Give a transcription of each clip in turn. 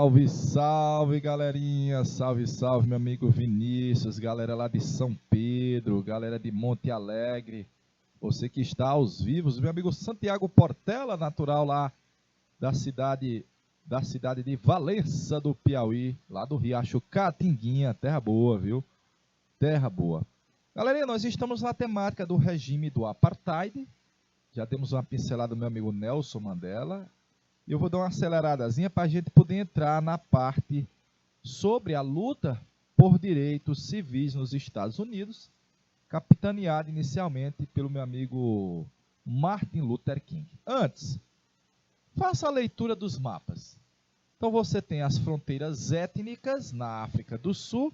Salve, salve, galerinha, salve, salve, meu amigo Vinícius, galera lá de São Pedro, galera de Monte Alegre, você que está aos vivos, meu amigo Santiago Portela, natural lá da cidade de Valença do Piauí, lá do Riacho Catinguinha, terra boa, viu? Terra boa. Galerinha, nós estamos na temática do regime do Apartheid, já temos uma pincelada do meu amigo Nelson Mandela. E eu vou dar uma aceleradazinha para a gente poder entrar na parte sobre a luta por direitos civis nos Estados Unidos, capitaneada inicialmente pelo meu amigo Martin Luther King. Antes, faça a leitura dos mapas. Então você tem as fronteiras étnicas na África do Sul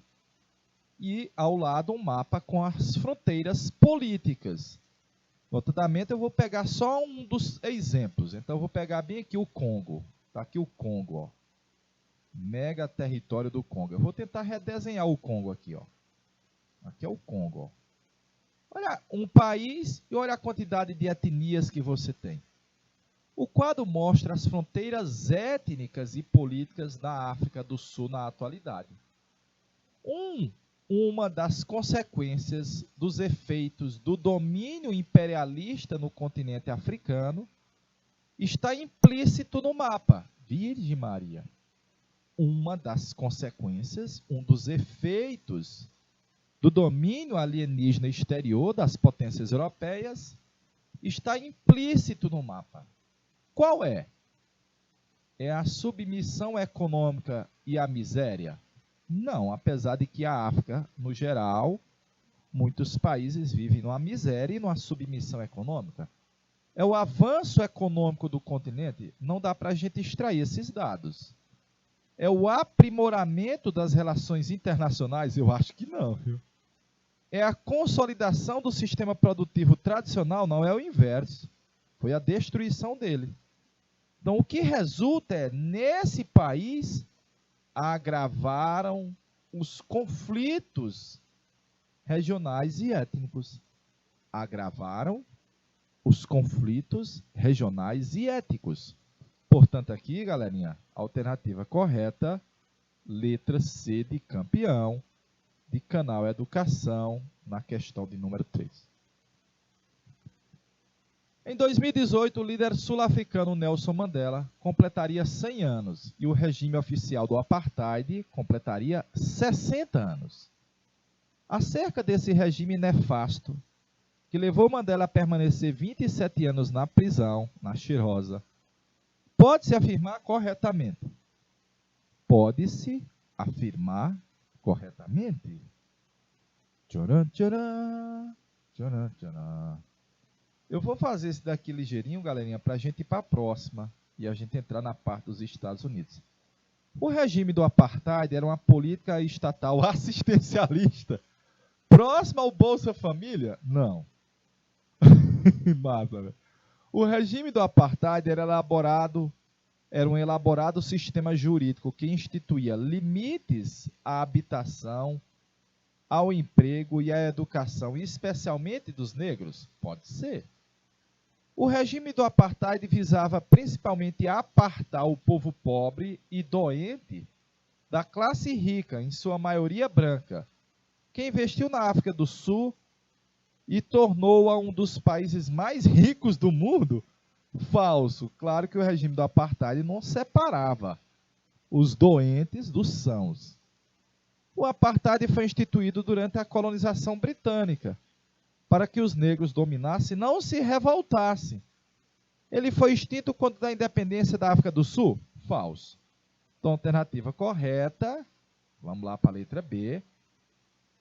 e ao lado um mapa com as fronteiras políticas. Notadamente, eu vou pegar só um dos exemplos. Então, eu vou pegar bem aqui o Congo. Está aqui o Congo, ó. Mega território do Congo. Eu vou tentar redesenhar o Congo aqui, ó. Aqui é o Congo, ó. Olha um país e olha a quantidade de etnias que você tem. O quadro mostra as fronteiras étnicas e políticas da África do Sul na atualidade. Uma das consequências dos efeitos do domínio imperialista no continente africano está implícito no mapa. Virgem Maria. Uma das consequências, um dos efeitos do domínio alienígena exterior das potências europeias está implícito no mapa. Qual é? É a submissão econômica e a miséria? Não, apesar de que a África, no geral, muitos países vivem numa miséria e numa submissão econômica. É o avanço econômico do continente? Não dá para a gente extrair esses dados. É o aprimoramento das relações internacionais? Eu acho que não, viu? É a consolidação do sistema produtivo tradicional? Não, é o inverso. Foi a destruição dele. Então, o que resulta é, nesse país, agravaram os conflitos regionais e étnicos. Agravaram os conflitos regionais e étnicos. Portanto, aqui, galerinha, alternativa correta, letra C de campeão, de canal Educação, na questão de número 3. Em 2018, o líder sul-africano Nelson Mandela completaria 100 anos e o regime oficial do Apartheid completaria 60 anos. Acerca desse regime nefasto, que levou Mandela a permanecer 27 anos na prisão, na Shirosa, pode-se afirmar corretamente. Pode-se afirmar corretamente. Tcharam, tcharam, tcharam, tcharam. Eu vou fazer esse daqui ligeirinho, galerinha, para a gente ir para a próxima e a gente entrar na parte dos Estados Unidos. O regime do Apartheid era uma política estatal assistencialista próxima ao Bolsa Família? Não. Massa, né? O regime do Apartheid era um elaborado sistema jurídico que instituía limites à habitação, ao emprego e à educação, especialmente dos negros? Pode ser. O regime do Apartheid visava principalmente apartar o povo pobre e doente da classe rica, em sua maioria branca, que investiu na África do Sul e tornou-a um dos países mais ricos do mundo? Falso. Claro que o regime do Apartheid não separava os doentes dos sãos. O Apartheid foi instituído durante a colonização britânica, para que os negros dominassem e não se revoltassem. Ele foi extinto quando da independência da África do Sul? Falso. Então, alternativa correta, vamos lá para a letra B,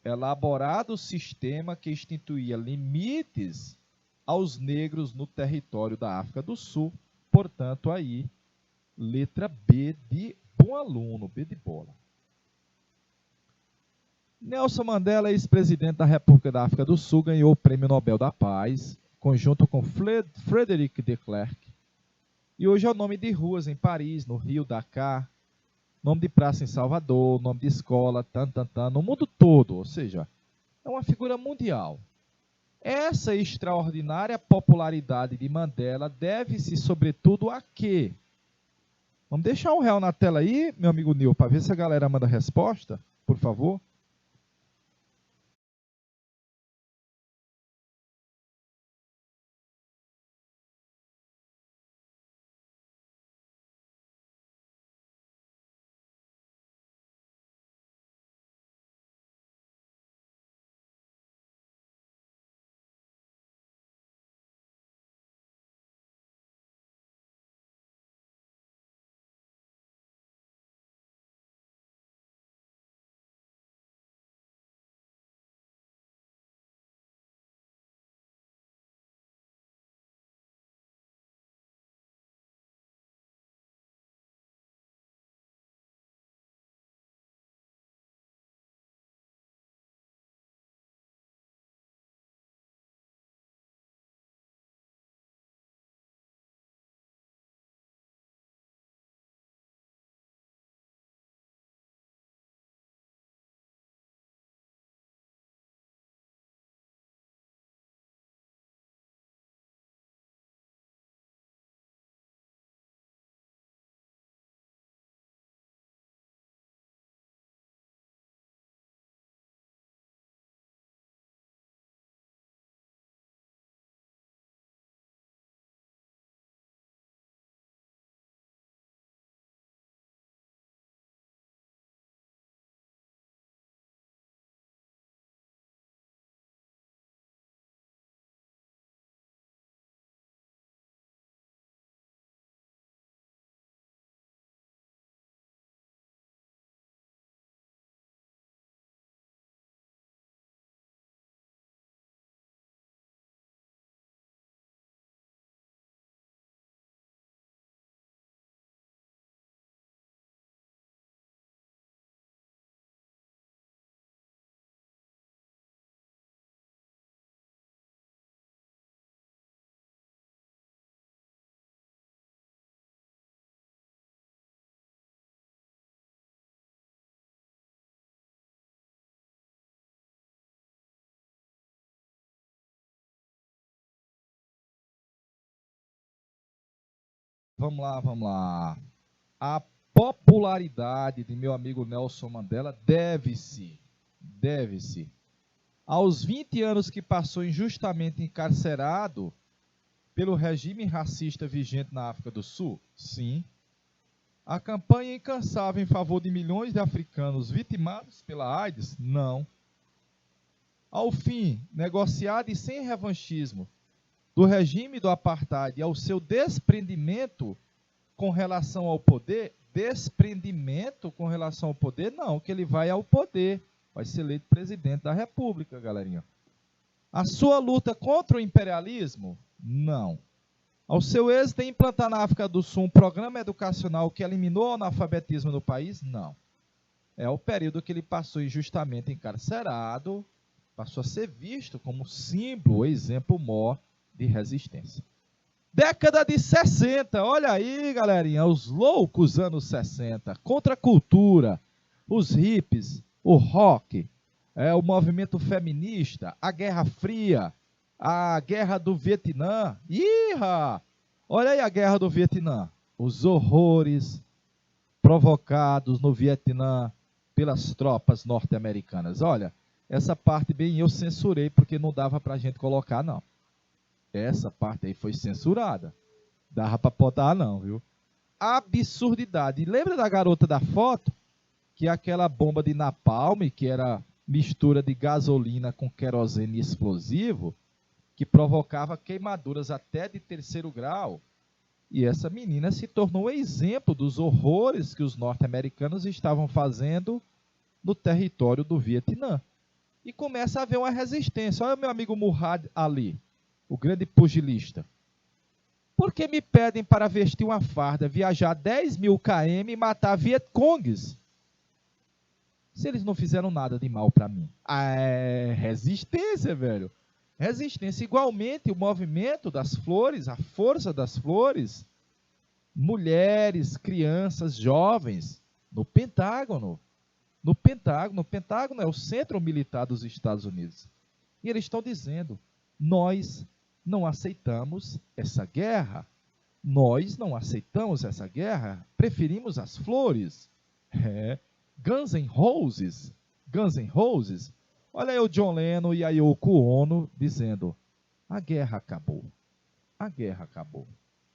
elaborado o sistema que instituía limites aos negros no território da África do Sul, portanto, aí, letra B de bom aluno, B de bola. Nelson Mandela, ex-presidente da República da África do Sul, ganhou o Prêmio Nobel da Paz, conjunto com Frederic de Klerk, e hoje é o nome de ruas em Paris, no Rio, Dakar, nome de praça em Salvador, nome de escola, no mundo todo, ou seja, é uma figura mundial. Essa extraordinária popularidade de Mandela deve-se, sobretudo, a quê? Vamos deixar R$ 1 na tela aí, meu amigo Nil, para ver se a galera manda resposta, por favor. Vamos lá, vamos lá. A popularidade de meu amigo Nelson Mandela deve-se aos 20 anos que passou injustamente encarcerado pelo regime racista vigente na África do Sul? Sim. A campanha incansável em favor de milhões de africanos vitimados pela AIDS? Não. Ao fim, negociado e sem revanchismo, do regime do apartheid e ao seu desprendimento com relação ao poder? Desprendimento com relação ao poder? Não, que ele vai ao poder. Vai ser eleito presidente da República, galerinha. A sua luta contra o imperialismo? Não. Ao seu êxito em implantar na África do Sul um programa educacional que eliminou o analfabetismo no país? Não. É o período que ele passou injustamente encarcerado, passou a ser visto como símbolo, exemplo maior de resistência. Década de 60, olha aí, galerinha, os loucos anos 60, contra a cultura, os hippies, o rock, o movimento feminista, a Guerra Fria, a Guerra do Vietnã. Olha aí a Guerra do Vietnã, os horrores provocados no Vietnã pelas tropas norte-americanas. Olha, essa parte bem eu censurei porque não dava para a gente colocar, não. Essa parte aí foi censurada. Dava para botar não, viu? Absurdidade. Lembra da garota da foto? Que é aquela bomba de napalm, que era mistura de gasolina com querosene explosivo, que provocava queimaduras até de 3º grau. E essa menina se tornou um exemplo dos horrores que os norte-americanos estavam fazendo no território do Vietnã. E começa a haver uma resistência. Olha o meu amigo Muhammad Ali, o grande pugilista. Por que me pedem para vestir uma farda, viajar 10.000 km e matar Vietcongues? Se eles não fizeram nada de mal para mim. É resistência, velho. Resistência. Igualmente, o movimento das flores, a força das flores, mulheres, crianças, jovens, no Pentágono. No Pentágono é o centro militar dos Estados Unidos. E eles estão dizendo, nós não aceitamos essa guerra. Nós não aceitamos essa guerra, preferimos as flores. É, Guns N' Roses, Guns N' Roses. Olha aí o John Lennon e a Yoko Ono dizendo: a guerra acabou, a guerra acabou.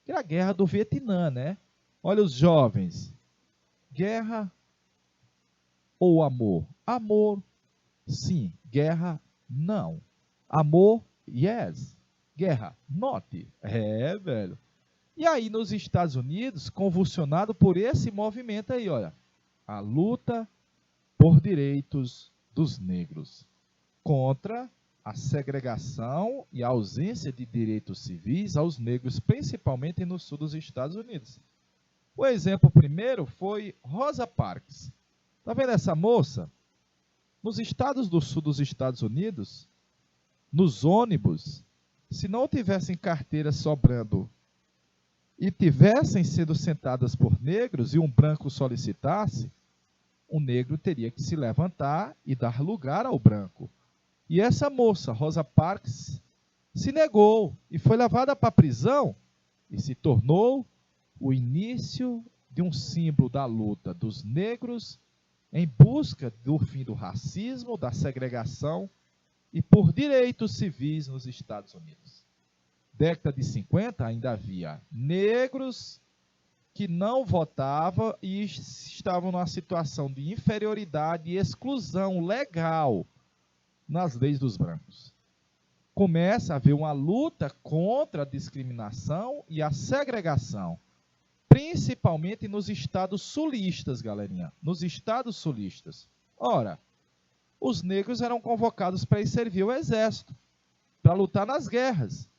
Que é a guerra do Vietnã, né? Olha os jovens, guerra ou amor? Amor, sim. Guerra, não. Amor, yes. Guerra, not. Velho. E aí nos Estados Unidos, convulsionado por esse movimento aí, olha, a luta por direitos dos negros contra a segregação e a ausência de direitos civis aos negros, principalmente no sul dos Estados Unidos. O exemplo primeiro foi Rosa Parks. Tá vendo essa moça? Nos estados do sul dos Estados Unidos, nos ônibus, se não tivessem carteiras sobrando e tivessem sido sentadas por negros e um branco solicitasse, o negro teria que se levantar e dar lugar ao branco. E essa moça, Rosa Parks, se negou e foi levada para a prisão e se tornou o início de um símbolo da luta dos negros em busca do fim do racismo, da segregação e por direitos civis nos Estados Unidos. Década de 50 ainda havia negros que não votavam e estavam numa situação de inferioridade e exclusão legal nas leis dos brancos. Começa a haver uma luta contra a discriminação e a segregação, principalmente nos estados sulistas, galerinha, nos estados sulistas. Ora, os negros eram convocados para ir servir o exército, para lutar nas guerras,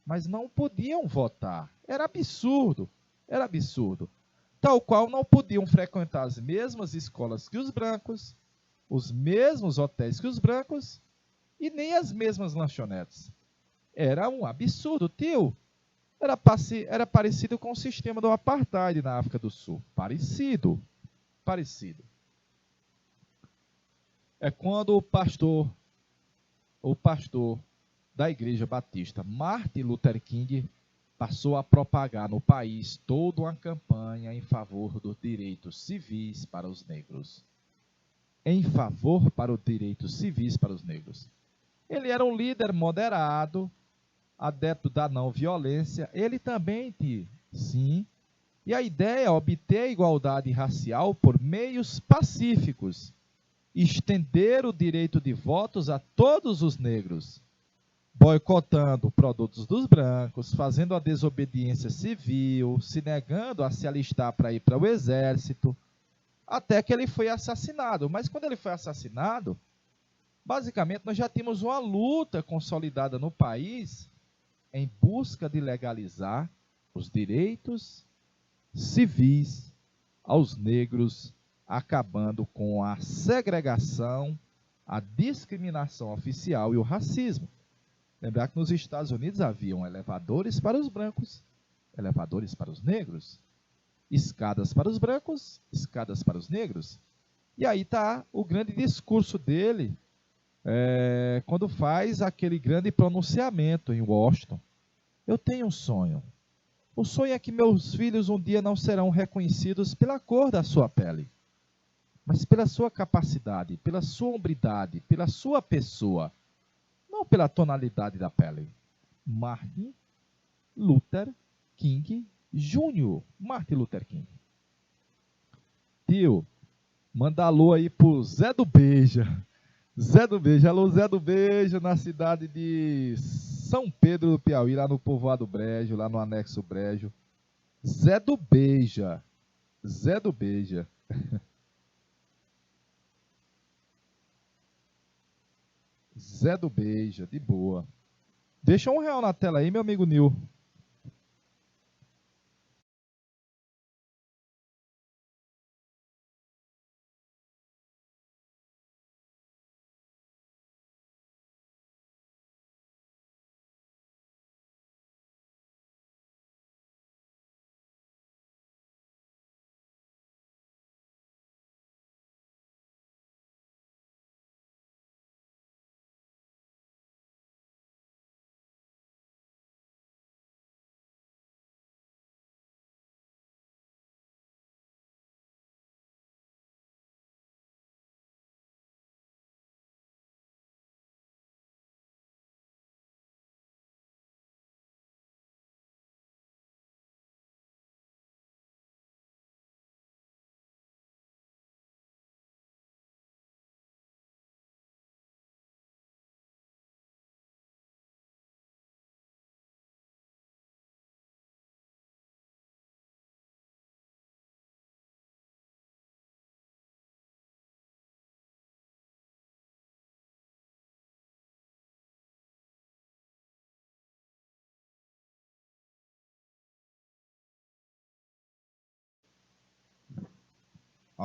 mas não podiam votar. Era absurdo, era absurdo. Tal qual não podiam frequentar as mesmas escolas que os brancos, os mesmos hotéis que os brancos e nem as mesmas lanchonetes. Era um absurdo, tio. Era parecido com o sistema do apartheid na África do Sul. Parecido, parecido. É quando o pastor da Igreja Batista, Martin Luther King, passou a propagar no país toda uma campanha em favor dos direitos civis para os negros. Em favor para os direitos civis para os negros. Ele era um líder moderado, adepto da não violência. Ele também tinha, sim, e a ideia é obter a igualdade racial por meios pacíficos, estender o direito de votos a todos os negros, boicotando produtos dos brancos, fazendo a desobediência civil, se negando a se alistar para ir para o exército, até que ele foi assassinado. Mas quando ele foi assassinado, basicamente nós já tínhamos uma luta consolidada no país em busca de legalizar os direitos civis aos negros, acabando com a segregação, a discriminação oficial e o racismo. Lembrar que nos Estados Unidos haviam elevadores para os brancos, elevadores para os negros, escadas para os brancos, escadas para os negros. E aí está o grande discurso dele, quando faz aquele grande pronunciamento em Washington. Eu tenho um sonho. O sonho é que meus filhos um dia não serão reconhecidos pela cor da sua pele, mas pela sua capacidade, pela sua hombridade, pela sua pessoa, não pela tonalidade da pele. Martin Luther King Jr. Martin Luther King. Tio, manda alô aí pro Zé do Beija. Zé do Beija, alô Zé do Beija, na cidade de São Pedro do Piauí, lá no povoado Brejo, lá no anexo Brejo. Zé do Beija, Zé do Beija. Zé do Beija, de boa. Deixa R$ 1 na tela aí, meu amigo Nil.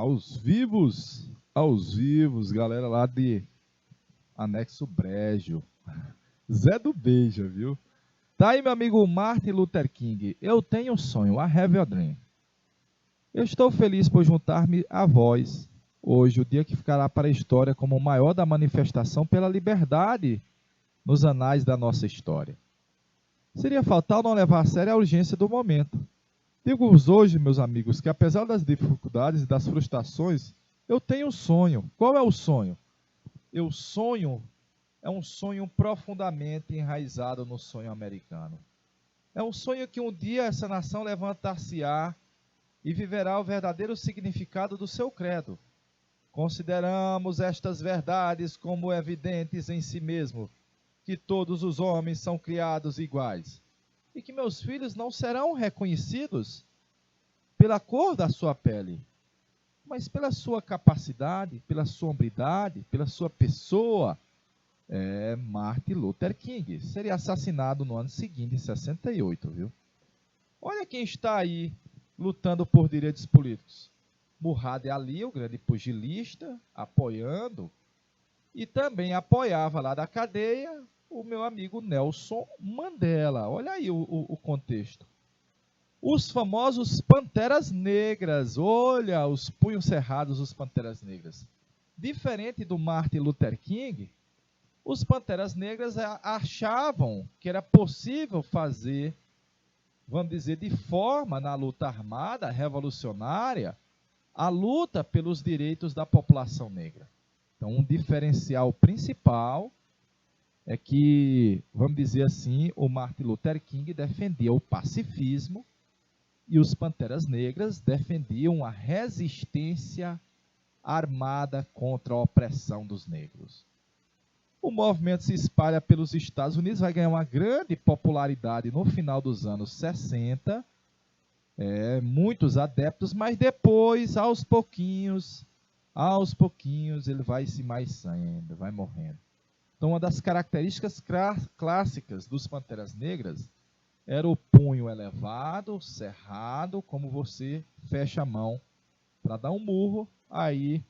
Aos vivos, galera lá de Anexo Brejo. Zé do Beija, viu? Tá aí, meu amigo Martin Luther King. Eu tenho um sonho, I have a dream. Eu estou feliz por juntar-me a vós hoje, o dia que ficará para a história como o maior da manifestação pela liberdade nos anais da nossa história. Seria fatal não levar a sério a urgência do momento. Digo-vos hoje, meus amigos, que apesar das dificuldades e das frustrações, eu tenho um sonho. Qual é o sonho? É um sonho profundamente enraizado no sonho americano. É um sonho que um dia essa nação levantar-se-á e viverá o verdadeiro significado do seu credo. Consideramos estas verdades como evidentes em si mesmo, que todos os homens são criados iguais, e que meus filhos não serão reconhecidos pela cor da sua pele, mas pela sua capacidade, pela sua hombridade, pela sua pessoa. Martin Luther King seria assassinado no ano seguinte, em 68, viu? Olha quem está aí lutando por direitos políticos. Muhammad Ali, o grande pugilista, apoiando, e também apoiava lá da cadeia o meu amigo Nelson Mandela. Olha aí o contexto. Os famosos Panteras Negras, olha os punhos cerrados dos Panteras Negras. Diferente do Martin Luther King, os Panteras Negras achavam que era possível fazer, vamos dizer, de forma na luta armada, revolucionária, a luta pelos direitos da população negra. Então, um diferencial principal é que, vamos dizer assim, o Martin Luther King defendia o pacifismo e os Panteras Negras defendiam a resistência armada contra a opressão dos negros. O movimento se espalha pelos Estados Unidos, vai ganhar uma grande popularidade no final dos anos 60, muitos adeptos, mas depois, aos pouquinhos, ele vai se maiciando, vai morrendo. Então, uma das características clássicas dos Panteras Negras era o punho elevado, cerrado, como você fecha a mão para dar um murro aí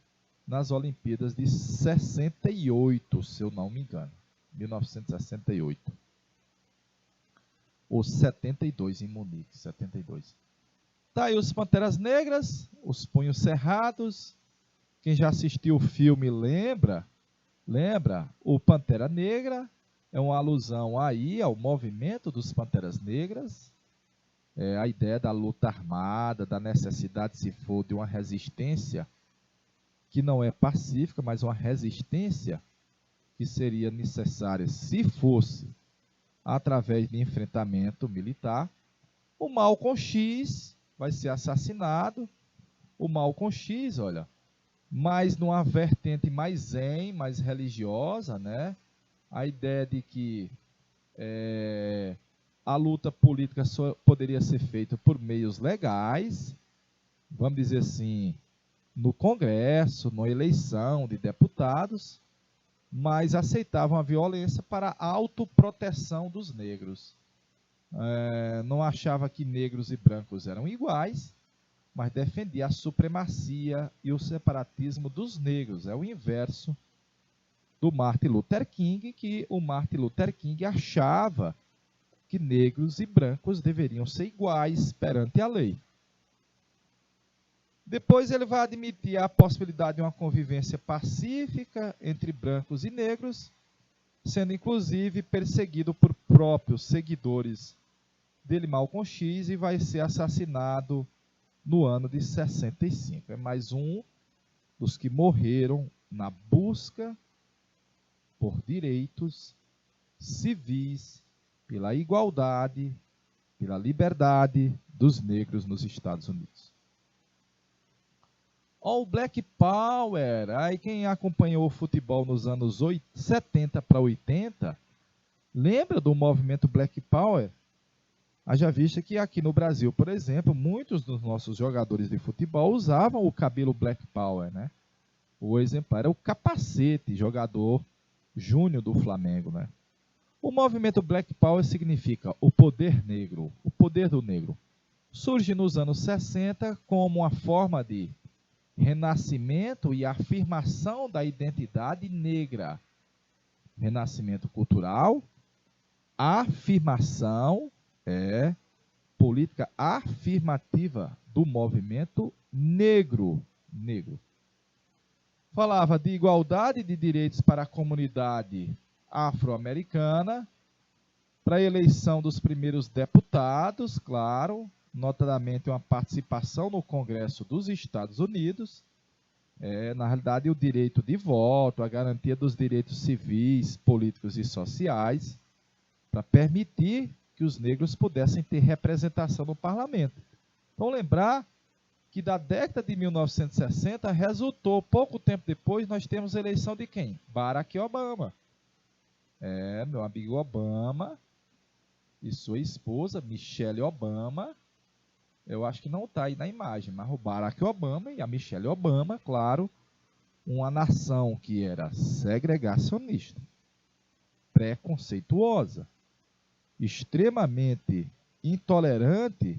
nas Olimpíadas de 68, se eu não me engano, 1968. Ou 72 em Munique, 72. Tá aí os Panteras Negras, os punhos cerrados. Quem já assistiu o filme lembra, o Pantera Negra é uma alusão aí ao movimento dos Panteras Negras, a ideia da luta armada, da necessidade, se for, de uma resistência que não é pacífica, mas uma resistência que seria necessária se fosse através de enfrentamento militar. O Malcolm X vai ser assassinado. O Malcolm X, olha, mas numa vertente mais zen, mais religiosa, né? A ideia de que a luta política só poderia ser feita por meios legais, vamos dizer assim, no Congresso, na eleição de deputados, mas aceitavam a violência para a autoproteção dos negros. Não achava que negros e brancos eram iguais, mas defendia a supremacia e o separatismo dos negros. É o inverso do Martin Luther King, que o Martin Luther King achava que negros e brancos deveriam ser iguais perante a lei. Depois ele vai admitir a possibilidade de uma convivência pacífica entre brancos e negros, sendo inclusive perseguido por próprios seguidores dele, Malcolm X, e vai ser assassinado no ano de 65. É mais um dos que morreram na busca por direitos civis, pela igualdade, pela liberdade dos negros nos Estados Unidos. O Black Power, aí quem acompanhou o futebol nos anos 70 para 80, lembra do movimento Black Power? Haja vista que aqui no Brasil, por exemplo, muitos dos nossos jogadores de futebol usavam o cabelo Black Power, né? O exemplar era o Capacete, jogador júnior do Flamengo, né? O movimento Black Power significa o poder negro, o poder do negro. Surge nos anos 60 como uma forma de renascimento e afirmação da identidade negra. Renascimento cultural, afirmação, política afirmativa do movimento negro. Falava de igualdade de direitos para a comunidade afro-americana, para a eleição dos primeiros deputados, claro, notadamente uma participação no Congresso dos Estados Unidos, na realidade o direito de voto, a garantia dos direitos civis, políticos e sociais, para permitir que os negros pudessem ter representação no parlamento. Então, lembrar que da década de 1960 resultou, pouco tempo depois, nós temos a eleição de quem? Barack Obama. Meu amigo Obama e sua esposa, Michelle Obama, eu acho que não está aí na imagem, mas o Barack Obama e a Michelle Obama, claro, uma nação que era segregacionista, preconceituosa, extremamente intolerante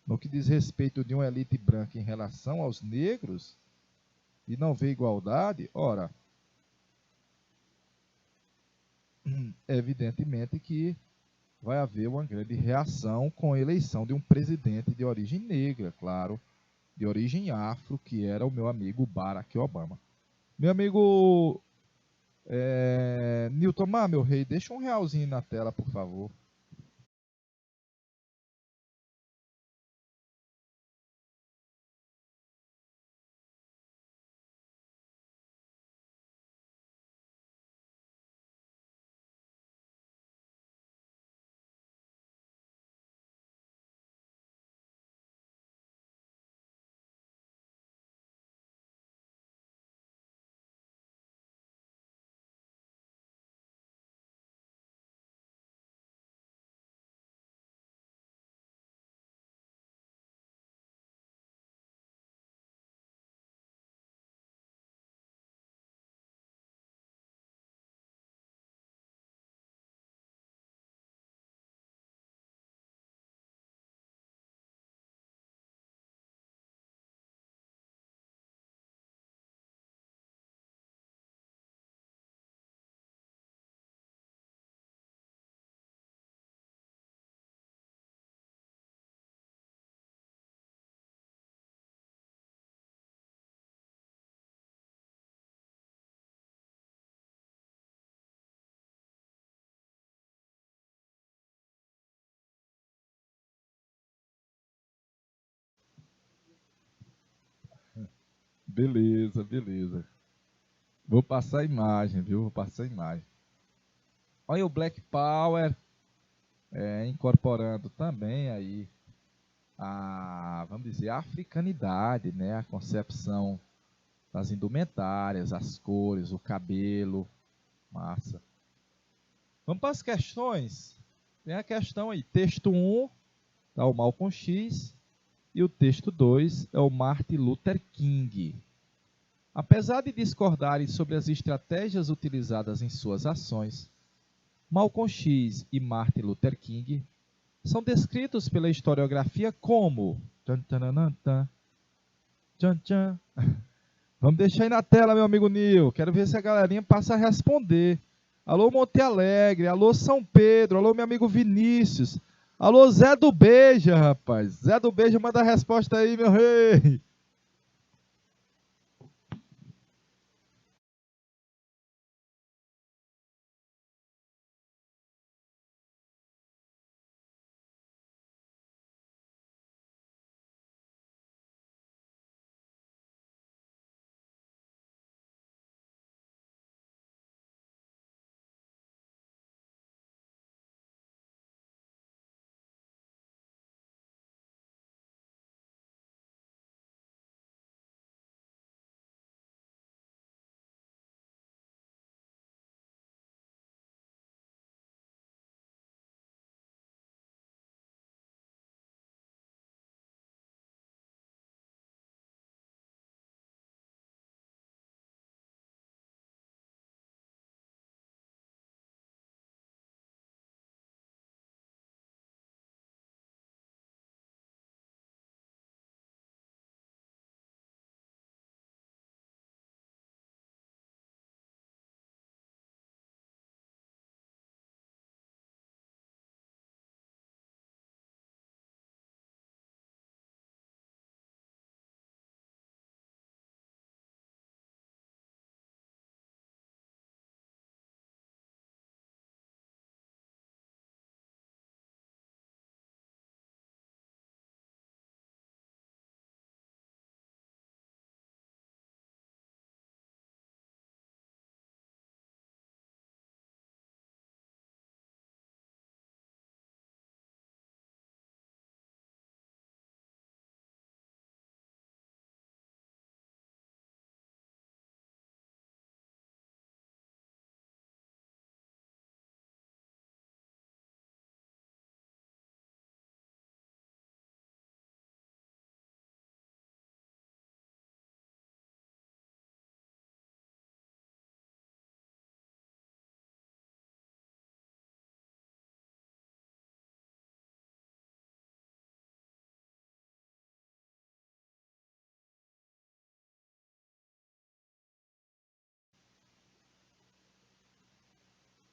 no que diz respeito de uma elite branca em relação aos negros e não vê igualdade, ora, evidentemente que vai haver uma grande reação com a eleição de um presidente de origem negra, claro, de origem afro, que era o meu amigo Barack Obama. Meu amigo Newton, meu rei, deixa um realzinho na tela, por favor. Beleza. Vou passar a imagem, viu? Vou passar a imagem. Olha o Black Power incorporando também aí vamos dizer, a africanidade, né? A concepção das indumentárias, as cores, o cabelo, massa. Vamos para as questões. Tem a questão aí, texto 1, tá o Malcolm X, e o texto 2 é o Martin Luther King. Apesar de discordarem sobre as estratégias utilizadas em suas ações, Malcolm X e Martin Luther King são descritos pela historiografia como... Vamos deixar aí na tela, meu amigo Nil. Quero ver se a galerinha passa a responder. Alô, Monte Alegre. Alô, São Pedro. Alô, meu amigo Vinícius. Alô, Zé do Beija, rapaz. Zé do Beija, manda a resposta aí, meu rei.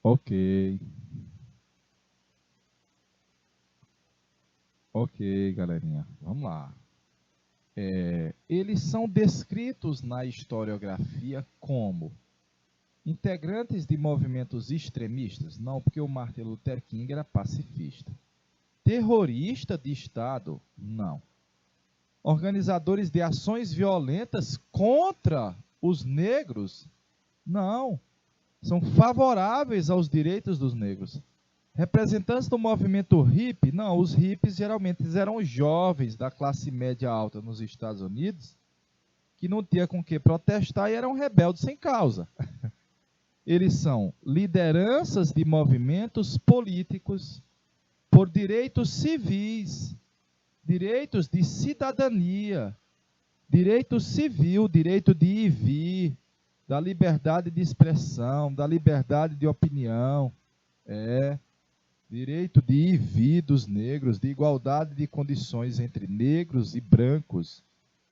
Ok, ok, galerinha. Vamos lá. Eles são descritos na historiografia como integrantes de movimentos extremistas? Não, porque o Martin Luther King era pacifista. Terrorista de Estado? Não. Organizadores de ações violentas contra os negros? Não. São favoráveis aos direitos dos negros. Representantes do movimento hippie? Não, os hippies geralmente eram jovens da classe média alta nos Estados Unidos que não tinha com que protestar e eram rebeldes sem causa. Eles são lideranças de movimentos políticos por direitos civis, direitos de cidadania, direito civil, direito de ir e vir, da liberdade de expressão, da liberdade de opinião, direito de ir e vir dos negros, de igualdade de condições entre negros e brancos,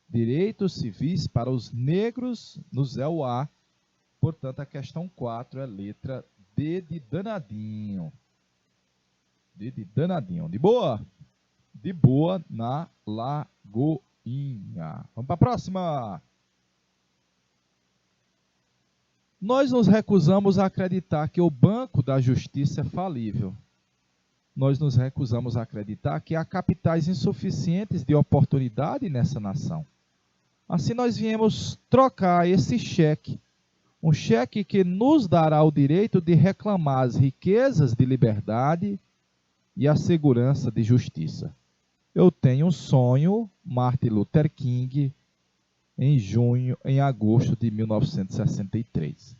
direitos civis para os negros no Zé A. Portanto, a questão 4 é letra D de danadinho. D de danadinho. De boa? De boa na Lagoinha. Vamos para a próxima. Nós nos recusamos a acreditar que o Banco da Justiça é falível. Nós nos recusamos a acreditar que há capitais insuficientes de oportunidade nessa nação. Assim, nós viemos trocar esse cheque, um cheque que nos dará o direito de reclamar as riquezas de liberdade e a segurança de justiça. Eu tenho um sonho, Martin Luther King, em agosto de 1963.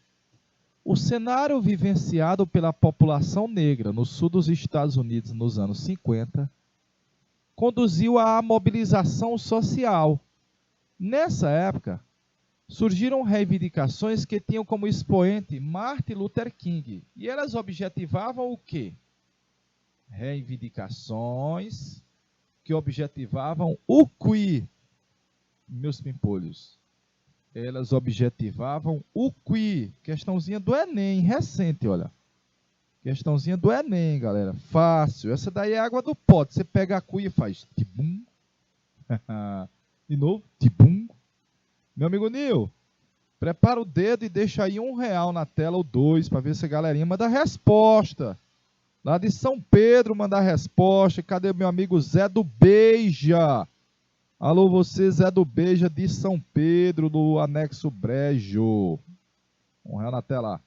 O cenário vivenciado pela população negra no sul dos Estados Unidos nos anos 50 conduziu à mobilização social. Nessa época, surgiram reivindicações que tinham como expoente Martin Luther King. E elas objetivavam o quê? Reivindicações que objetivavam o quê, meus pimpolhos? Elas objetivavam o quê? Questãozinha do Enem, recente, olha. Questãozinha do Enem, galera. Fácil. Essa daí é água do pote. Você pega a cuia e faz tibum. De novo, tibum. Meu amigo Nil, prepara o dedo e deixa aí R$ 1 na tela, ou 2, para ver se a galerinha manda resposta. Lá de São Pedro manda a resposta. Cadê meu amigo Zé do Beija? Alô, você, Zé do Beija, de São Pedro, do Anexo Brejo. R$ 1 na tela.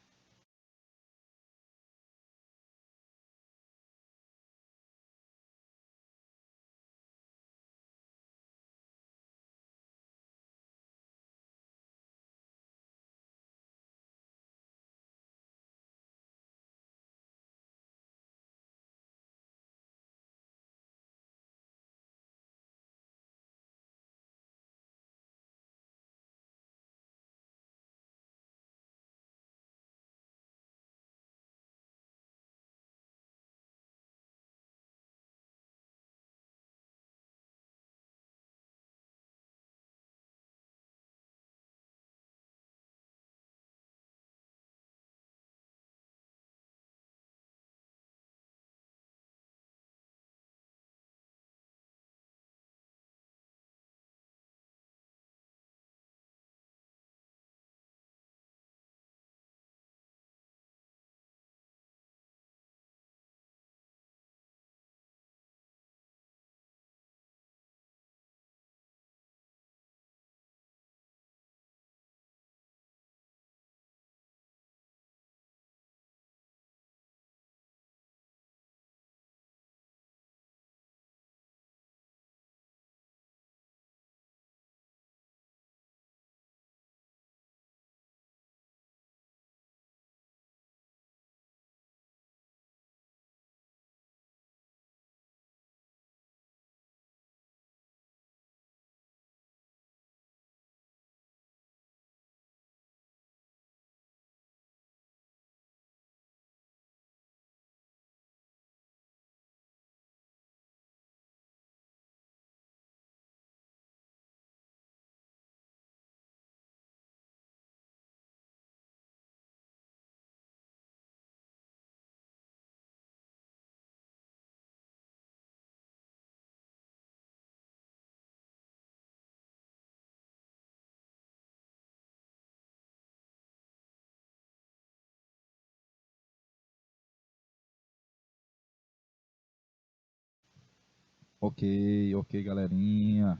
Ok, galerinha.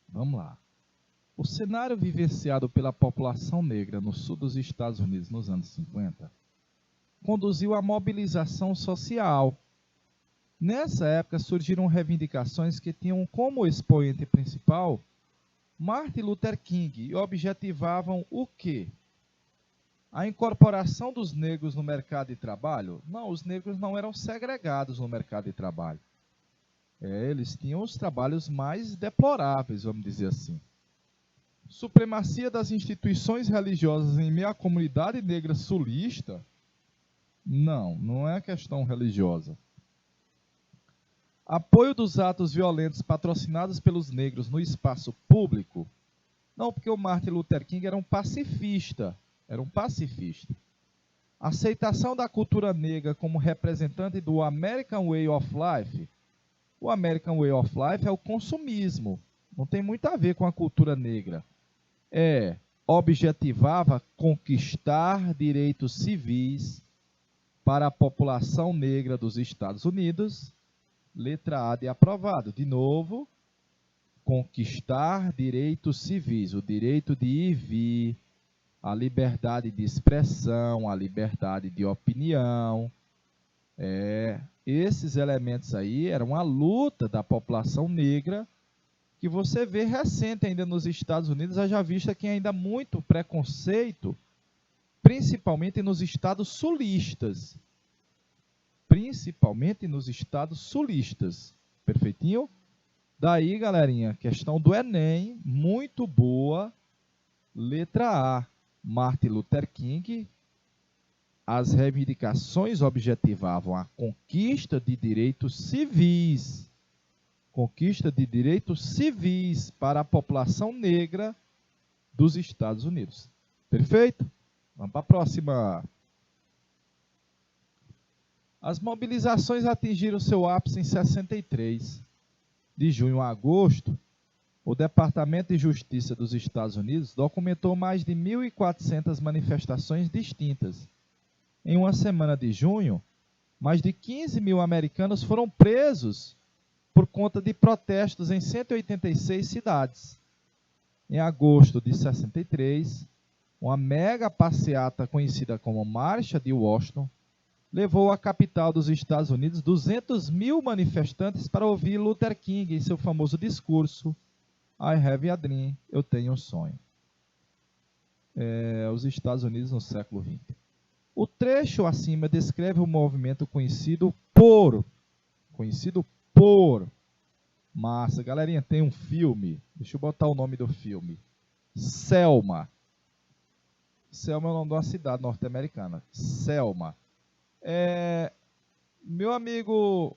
Vamos lá. O cenário vivenciado pela população negra no sul dos Estados Unidos nos anos 50 conduziu à mobilização social. Nessa época surgiram reivindicações que tinham como expoente principal Martin Luther King e objetivavam o quê? A incorporação dos negros no mercado de trabalho? Não, os negros não eram segregados no mercado de trabalho. Eles tinham os trabalhos mais deploráveis, vamos dizer assim. Supremacia das instituições religiosas em meio à comunidade negra sulista? Não é questão religiosa. Apoio dos atos violentos patrocinados pelos negros no espaço público? Não, porque o Martin Luther King era um pacifista. Aceitação da cultura negra como representante do American Way of Life? O American Way of Life é o consumismo. Não tem muito a ver com a cultura negra. Objetivava conquistar direitos civis para a população negra dos Estados Unidos. Letra A de aprovado. De novo, conquistar direitos civis, o direito de ir e vir, a liberdade de expressão, a liberdade de opinião. Esses elementos aí eram a luta da população negra, que você vê recente ainda nos Estados Unidos, haja vista que ainda há muito preconceito, principalmente nos estados sulistas. Perfeitinho? Daí, galerinha, questão do Enem, muito boa. Letra A, Martin Luther King. As reivindicações objetivavam a conquista de direitos civis. Conquista de direitos civis para a população negra dos Estados Unidos. Perfeito? Vamos para a próxima. As mobilizações atingiram seu ápice em 63. De junho a agosto, o Departamento de Justiça dos Estados Unidos documentou mais de 1.400 manifestações distintas. Em uma semana de junho, mais de 15 mil americanos foram presos por conta de protestos em 186 cidades. Em agosto de 63, uma mega passeata conhecida como Marcha de Washington levou à capital dos Estados Unidos 200 mil manifestantes para ouvir Luther King em seu famoso discurso I Have a Dream, eu tenho um sonho. Os Estados Unidos no século XX. O trecho acima descreve um movimento conhecido por massa. Galerinha, tem um filme, deixa eu botar o nome do filme. Selma. Selma é o nome de uma cidade norte-americana. Selma. Meu amigo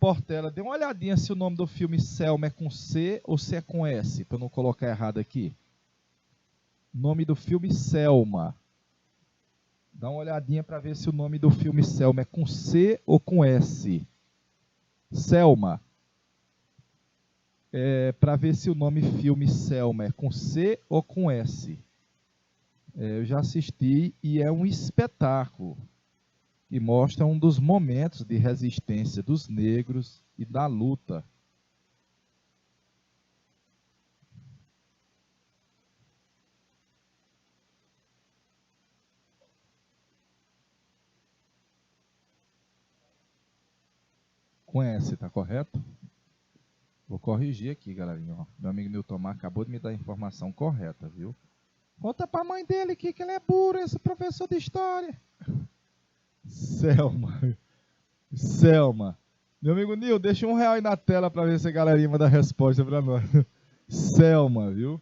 Portela, dê uma olhadinha se o nome do filme Selma é com C ou se é com S, para eu não colocar errado aqui. Nome do filme Selma. Dá uma olhadinha para ver se o nome do filme Selma é com C ou com S. Selma. Para ver se o nome filme Selma é com C ou com S. Eu já assisti e é um espetáculo que mostra um dos momentos de resistência dos negros e da luta. Com S, tá correto? Vou corrigir aqui, galerinha. Meu amigo Nilton Mar acabou de me dar a informação correta, viu? Conta pra mãe dele que ele é burro, esse professor de história. Selma. Meu amigo Nil, deixa R$1 aí na tela para ver se a galerinha manda a resposta para nós. Selma, viu?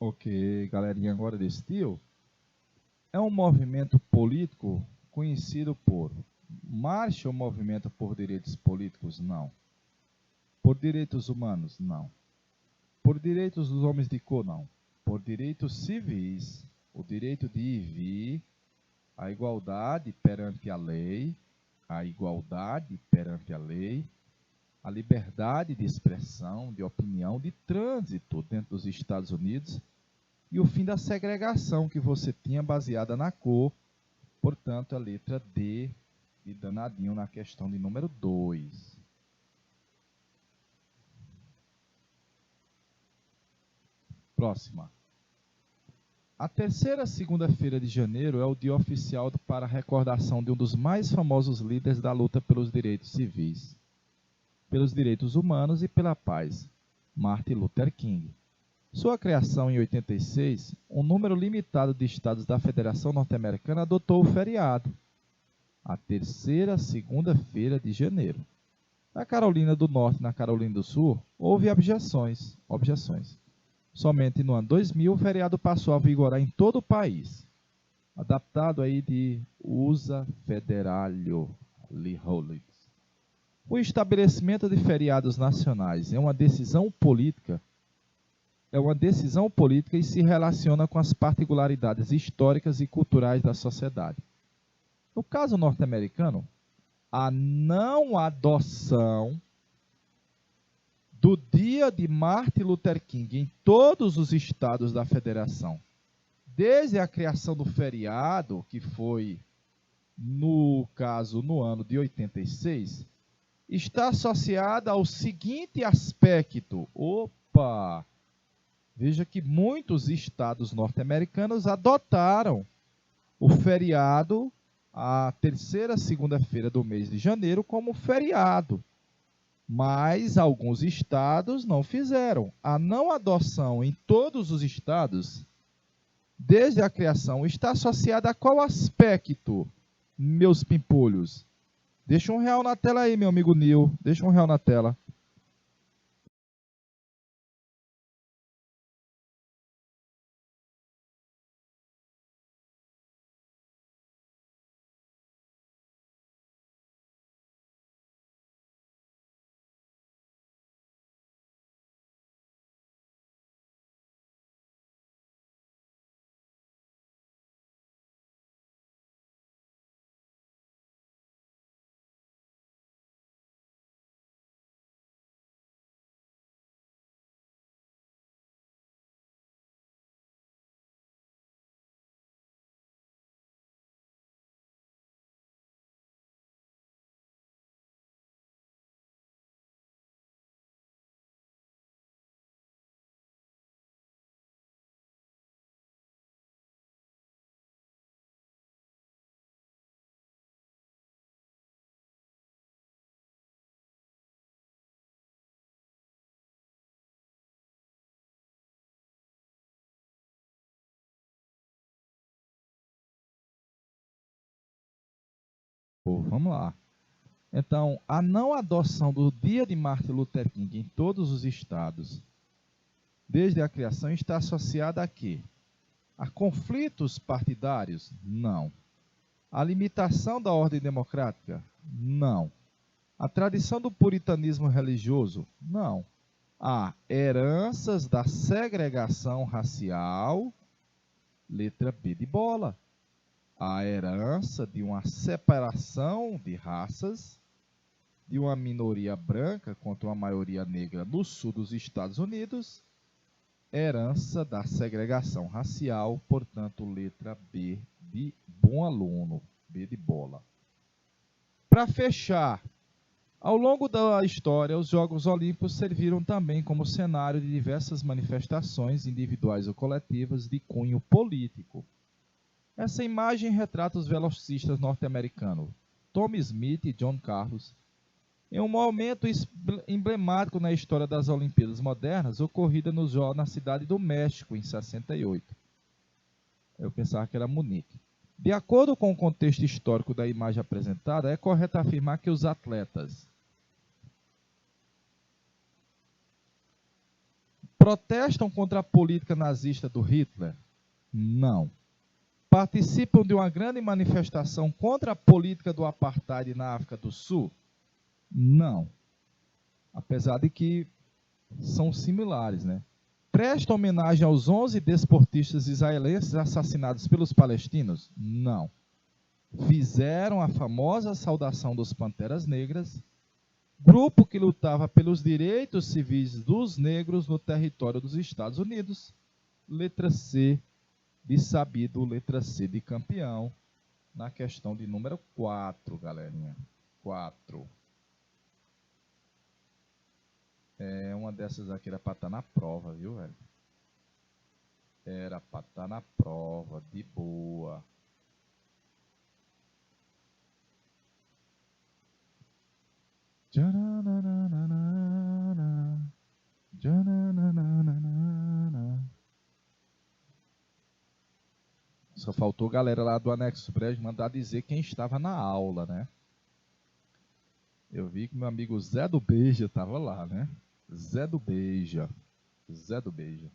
Ok, galerinha, agora desse tio. É um movimento político conhecido por marcha ou movimento por direitos políticos? Não. Por direitos humanos? Não. Por direitos dos homens de cor? Não. Por direitos civis, o direito de ir e vir, a igualdade perante a igualdade perante a lei, a liberdade de expressão, de opinião, de trânsito dentro dos Estados Unidos e o fim da segregação que você tinha baseada na cor, portanto, a letra D de danadinho na questão de número 2. Próxima. A terceira segunda-feira de janeiro é o dia oficial para a recordação de um dos mais famosos líderes da luta pelos direitos civis, pelos direitos humanos e pela paz, Martin Luther King. Sua criação em 86, um número limitado de estados da Federação Norte-Americana adotou o feriado, a terceira segunda-feira de janeiro. Na Carolina do Norte e na Carolina do Sul, houve objeções. Somente no ano 2000, o feriado passou a vigorar em todo o país. Adaptado aí de USA Federalio Holidays. O estabelecimento de feriados nacionais é uma decisão política e se relaciona com as particularidades históricas e culturais da sociedade. No caso norte-americano, a não adoção do dia de Martin Luther King em todos os estados da federação, desde a criação do feriado, que foi, no caso, no ano de 86, está associada ao seguinte aspecto. Veja que muitos estados norte-americanos adotaram o feriado, a terceira segunda-feira do mês de janeiro, como feriado. Mas alguns estados não fizeram. A não adoção em todos os estados, desde a criação, está associada a qual aspecto, meus pimpolhos? Deixa R$1 na tela aí, meu amigo Nil. Deixa R$1 na tela. Vamos lá. Então, a não adoção do dia de Martin Luther King em todos os estados, desde a criação, está associada a quê? A conflitos partidários? Não. A limitação da ordem democrática? Não. A tradição do puritanismo religioso? Não. A heranças da segregação racial? Letra B de bola. A herança de uma separação de raças, de uma minoria branca contra uma maioria negra no sul dos Estados Unidos, herança da segregação racial, portanto, letra B de bom aluno, B de bola. Para fechar, ao longo da história, os Jogos Olímpicos serviram também como cenário de diversas manifestações individuais ou coletivas de cunho político. Essa imagem retrata os velocistas norte-americanos Tommy Smith e John Carlos, em um momento emblemático na história das Olimpíadas modernas, ocorrida na cidade do México, em 68. Eu pensava que era Munique. De acordo com o contexto histórico da imagem apresentada, é correto afirmar que os atletas Protestam contra a política nazista do Hitler? Não. Participam de uma grande manifestação contra a política do apartheid na África do Sul? Não. Apesar de que são similares, né? Prestam homenagem aos 11 desportistas israelenses assassinados pelos palestinos? Não. Fizeram a famosa saudação dos Panteras Negras, grupo que lutava pelos direitos civis dos negros no território dos Estados Unidos. Letra C de sabido, letra C de campeão, na questão de número 4, galerinha. 4. Uma dessas aqui era para estar na prova, viu, velho? Era para estar na prova, de boa. Só faltou a galera lá do Anexo Brejo mandar dizer quem estava na aula, né? Eu vi que meu amigo Zé do Beija estava lá, né? Zé do Beija. Zé do Beija.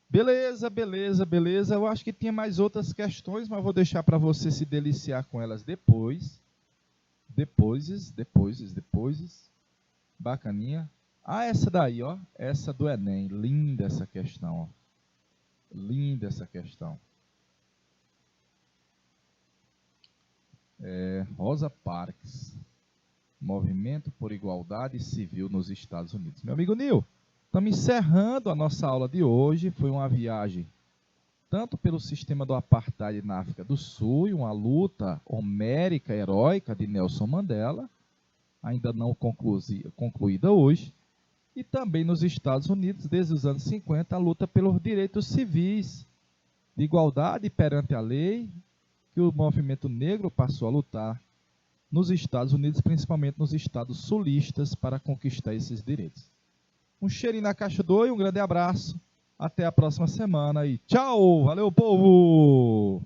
Beleza, beleza, beleza. Eu acho que tinha mais outras questões, mas vou deixar para você se deliciar com elas depois. Depois. Bacaninha. Ah, essa daí, ó. Essa do Enem. Linda essa questão, ó. Linda essa questão. Rosa Parks. Movimento por Igualdade Civil nos Estados Unidos. Meu amigo Nil, estamos encerrando a nossa aula de hoje. Foi uma viagem tanto pelo sistema do apartheid na África do Sul, e uma luta homérica, heróica de Nelson Mandela, ainda não concluída hoje, e também nos Estados Unidos, desde os anos 50, a luta pelos direitos civis, de igualdade perante a lei, que o movimento negro passou a lutar nos Estados Unidos, principalmente nos estados sulistas, para conquistar esses direitos. Um cheirinho na caixa do oi, um grande abraço, até a próxima semana e tchau! Valeu, povo!